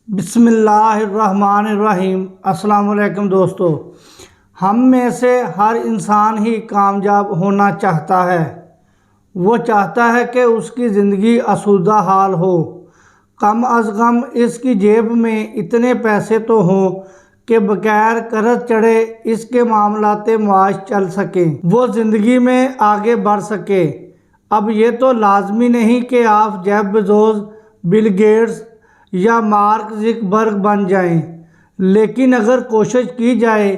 بسم اللہ الرحمن الرحیم۔ السلام علیکم دوستو، ہم میں سے ہر انسان ہی کامیاب ہونا چاہتا ہے۔ وہ چاہتا ہے کہ اس کی زندگی آسودہ حال ہو، کم از کم اس کی جیب میں اتنے پیسے تو ہوں کہ بغیر قرض چڑھے اس کے معاملات معاش چل سکیں، وہ زندگی میں آگے بڑھ سکے۔ اب یہ تو لازمی نہیں کہ آپ جیف بیزوس، بل گیٹس یا مارک زکربرگ بن جائیں، لیکن اگر کوشش کی جائے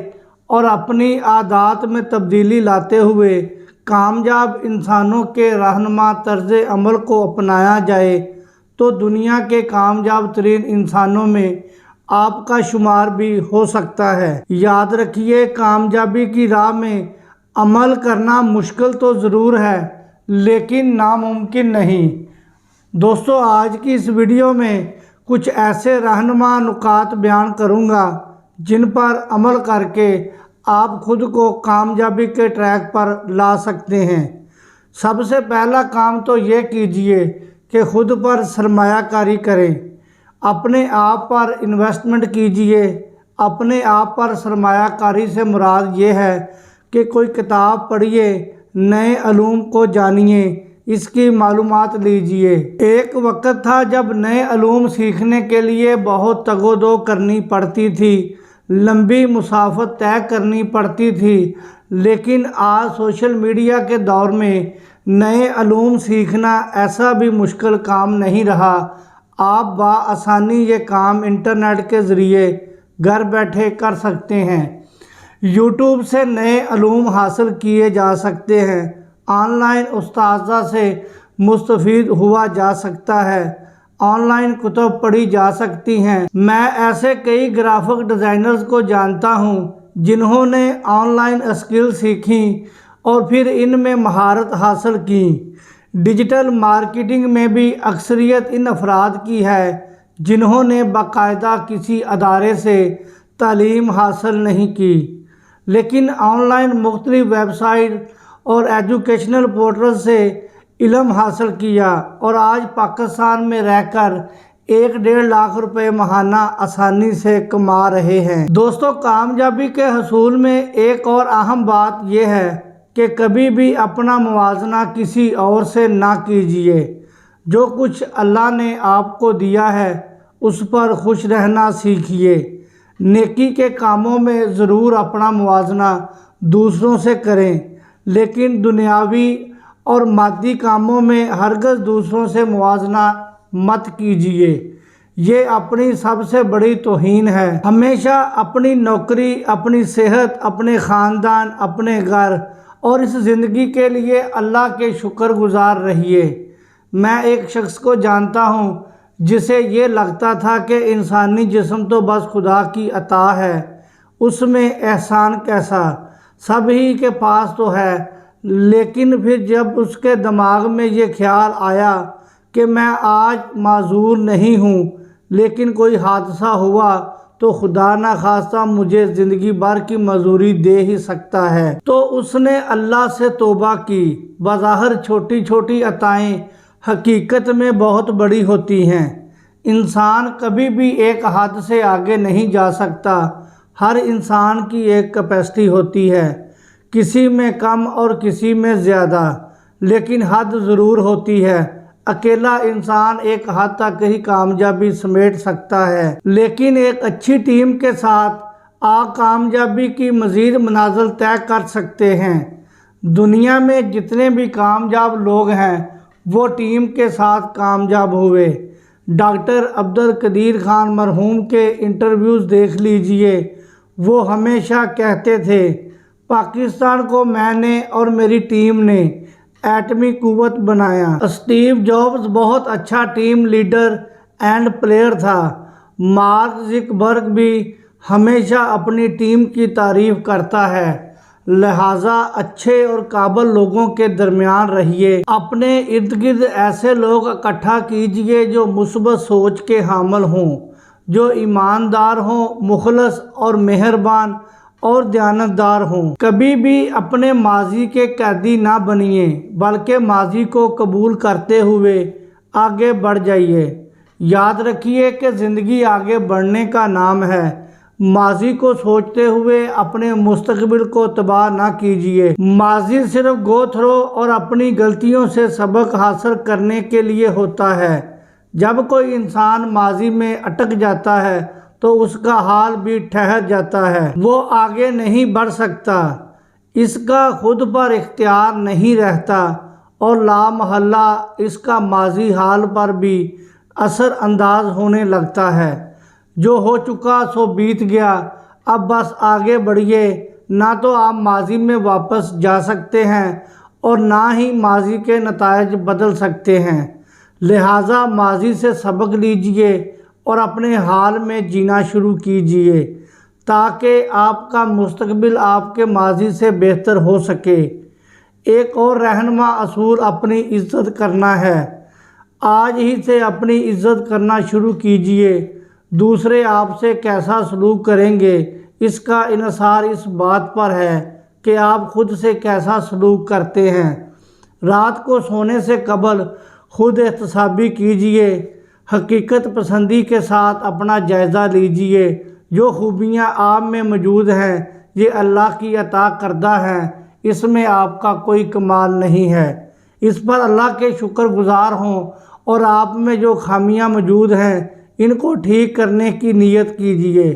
اور اپنی عادات میں تبدیلی لاتے ہوئے کامیاب انسانوں کے رہنما طرز عمل کو اپنایا جائے تو دنیا کے کامیاب ترین انسانوں میں آپ کا شمار بھی ہو سکتا ہے۔ یاد رکھیے، کامیابی کی راہ میں عمل کرنا مشکل تو ضرور ہے لیکن ناممکن نہیں۔ دوستو، آج کی اس ویڈیو میں کچھ ایسے رہنما نکات بیان کروں گا جن پر عمل کر کے آپ خود کو کامیابی کے ٹریک پر لا سکتے ہیں۔ سب سے پہلا کام تو یہ کیجئے کہ خود پر سرمایہ کاری کریں، اپنے آپ پر انویسٹمنٹ کیجئے۔ اپنے آپ پر سرمایہ کاری سے مراد یہ ہے کہ کوئی کتاب پڑھیے، نئے علوم کو جانیے، اس کی معلومات لیجئے۔ ایک وقت تھا جب نئے علوم سیکھنے کے لیے بہت تگ و دو کرنی پڑتی تھی، لمبی مسافت طے کرنی پڑتی تھی، لیکن آج سوشل میڈیا کے دور میں نئے علوم سیکھنا ایسا بھی مشکل کام نہیں رہا۔ آپ بآسانی یہ کام انٹرنیٹ کے ذریعے گھر بیٹھے کر سکتے ہیں۔ یوٹیوب سے نئے علوم حاصل کیے جا سکتے ہیں، آن لائن اساتذہ سے مستفید ہوا جا سکتا ہے، آن لائن کتب پڑھی جا سکتی ہیں۔ میں ایسے کئی گرافک ڈیزائنرز کو جانتا ہوں جنہوں نے آن لائن اسکل سیکھیں اور پھر ان میں مہارت حاصل کی۔ ڈیجیٹل مارکیٹنگ میں بھی اکثریت ان افراد کی ہے جنہوں نے باقاعدہ کسی ادارے سے تعلیم حاصل نہیں کی، لیکن آن لائن مختلف ویب سائٹ اور ایجوکیشنل پورٹل سے علم حاصل کیا اور آج پاکستان میں رہ کر 1.5 لاکھ روپے ماہانہ آسانی سے کما رہے ہیں۔ دوستو، کامیابی کے حصول میں ایک اور اہم بات یہ ہے کہ کبھی بھی اپنا موازنہ کسی اور سے نہ کیجیے۔ جو کچھ اللہ نے آپ کو دیا ہے اس پر خوش رہنا سیکھیے۔ نیکی کے کاموں میں ضرور اپنا موازنہ دوسروں سے کریں، لیکن دنیاوی اور مادی کاموں میں ہرگز دوسروں سے موازنہ مت کیجیے، یہ اپنی سب سے بڑی توہین ہے۔ ہمیشہ اپنی نوکری، اپنی صحت، اپنے خاندان، اپنے گھر اور اس زندگی کے لیے اللہ کے شکر گزار رہیے۔ میں ایک شخص کو جانتا ہوں جسے یہ لگتا تھا کہ انسانی جسم تو بس خدا کی عطا ہے، اس میں احسان کیسا، سب ہی کے پاس تو ہے۔ لیکن پھر جب اس کے دماغ میں یہ خیال آیا کہ میں آج معذور نہیں ہوں لیکن کوئی حادثہ ہوا تو خدا نخواستہ مجھے زندگی بھر کی معذوری دے ہی سکتا ہے، تو اس نے اللہ سے توبہ کی۔ بظاہر چھوٹی چھوٹی عطائیں حقیقت میں بہت بڑی ہوتی ہیں۔ انسان کبھی بھی ایک حد سے آگے نہیں جا سکتا۔ ہر انسان کی ایک کیپیسٹی ہوتی ہے، کسی میں کم اور کسی میں زیادہ، لیکن حد ضرور ہوتی ہے۔ اکیلا انسان ایک حد تک ہی کامیابی سمیٹ سکتا ہے، لیکن ایک اچھی ٹیم کے ساتھ آپ کامیابی کی مزید منازل طے کر سکتے ہیں۔ دنیا میں جتنے بھی کامیاب لوگ ہیں وہ ٹیم کے ساتھ کامیاب ہوئے۔ ڈاکٹر عبدالقدیر خان مرحوم کے انٹرویوز دیکھ لیجئے، وہ ہمیشہ کہتے تھے، پاکستان کو میں نے اور میری ٹیم نے ایٹمی قوت بنایا۔ اسٹیو جابز بہت اچھا ٹیم لیڈر اینڈ پلیئر تھا۔ مارک زکربرگ بھی ہمیشہ اپنی ٹیم کی تعریف کرتا ہے۔ لہٰذا اچھے اور قابل لوگوں کے درمیان رہیے، اپنے ارد گرد ایسے لوگ اکٹھا کیجئے جو مثبت سوچ کے حامل ہوں، جو ایماندار ہوں، مخلص اور مہربان اور دیانتدار ہوں۔ کبھی بھی اپنے ماضی کے قیدی نہ بنیے، بلکہ ماضی کو قبول کرتے ہوئے آگے بڑھ جائیے۔ یاد رکھیے کہ زندگی آگے بڑھنے کا نام ہے۔ ماضی کو سوچتے ہوئے اپنے مستقبل کو تباہ نہ کیجیے۔ ماضی صرف گو تھرو اور اپنی غلطیوں سے سبق حاصل کرنے کے لیے ہوتا ہے۔ جب کوئی انسان ماضی میں اٹک جاتا ہے تو اس کا حال بھی ٹھہر جاتا ہے، وہ آگے نہیں بڑھ سکتا، اس کا خود پر اختیار نہیں رہتا اور لامحالہ اس کا ماضی حال پر بھی اثر انداز ہونے لگتا ہے۔ جو ہو چکا سو بیت گیا، اب بس آگے بڑھیے۔ نہ تو آپ ماضی میں واپس جا سکتے ہیں اور نہ ہی ماضی کے نتائج بدل سکتے ہیں، لہٰذا ماضی سے سبق لیجئے اور اپنے حال میں جینا شروع کیجئے تاکہ آپ کا مستقبل آپ کے ماضی سے بہتر ہو سکے۔ ایک اور رہنما اصول اپنی عزت کرنا ہے۔ آج ہی سے اپنی عزت کرنا شروع کیجئے۔ دوسرے آپ سے کیسا سلوک کریں گے، اس کا انحصار اس بات پر ہے کہ آپ خود سے کیسا سلوک کرتے ہیں۔ رات کو سونے سے قبل خود احتسابی کیجئے، حقیقت پسندی کے ساتھ اپنا جائزہ لیجئے۔ جو خوبیاں آپ میں موجود ہیں یہ اللہ کی عطا کردہ ہیں، اس میں آپ کا کوئی کمال نہیں ہے۔ اس پر اللہ کے شکر گزار ہوں اور آپ میں جو خامیاں موجود ہیں ان کو ٹھیک کرنے کی نیت کیجئے۔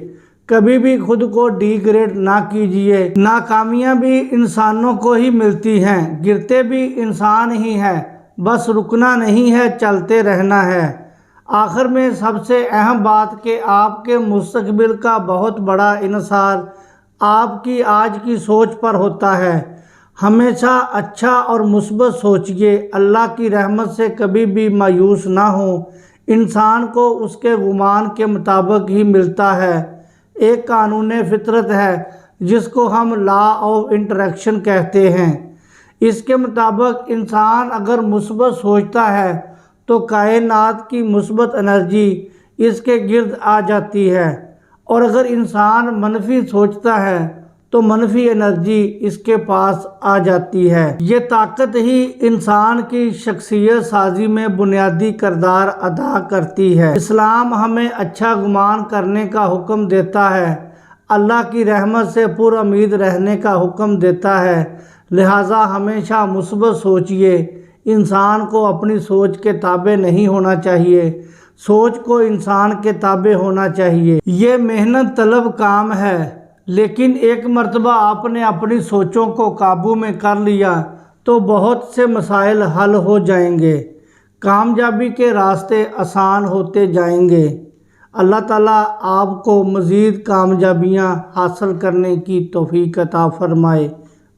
کبھی بھی خود کو ڈی گریڈ نہ کیجئے۔ ناکامیاں بھی انسانوں کو ہی ملتی ہیں، گرتے بھی انسان ہی ہیں، بس رکنا نہیں ہے، چلتے رہنا ہے۔ آخر میں سب سے اہم بات کہ آپ کے مستقبل کا بہت بڑا انحصار آپ کی آج کی سوچ پر ہوتا ہے۔ ہمیشہ اچھا اور مثبت سوچئے، اللہ کی رحمت سے کبھی بھی مایوس نہ ہوں۔ انسان کو اس کے گمان کے مطابق ہی ملتا ہے۔ ایک قانون فطرت ہے جس کو ہم لا آف انٹریکشن کہتے ہیں۔ اس کے مطابق انسان اگر مثبت سوچتا ہے تو کائنات کی مثبت انرجی اس کے گرد آ جاتی ہے، اور اگر انسان منفی سوچتا ہے تو منفی انرجی اس کے پاس آ جاتی ہے۔ یہ طاقت ہی انسان کی شخصیت سازی میں بنیادی کردار ادا کرتی ہے۔ اسلام ہمیں اچھا گمان کرنے کا حکم دیتا ہے، اللہ کی رحمت سے پر امید رہنے کا حکم دیتا ہے، لہٰذا ہمیشہ مثبت سوچئے۔ انسان کو اپنی سوچ کے تابع نہیں ہونا چاہیے، سوچ کو انسان کے تابع ہونا چاہیے۔ یہ محنت طلب کام ہے، لیکن ایک مرتبہ آپ نے اپنی سوچوں کو قابو میں کر لیا تو بہت سے مسائل حل ہو جائیں گے، کامیابی کے راستے آسان ہوتے جائیں گے۔ اللہ تعالیٰ آپ کو مزید کامیابیاں حاصل کرنے کی توفیق عطا فرمائے،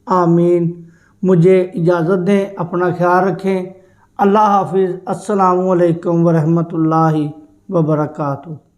آمین۔ مجھے اجازت دیں، اپنا خیال رکھیں۔ اللہ حافظ۔ السلام علیکم ورحمۃ اللہ وبرکاتہ۔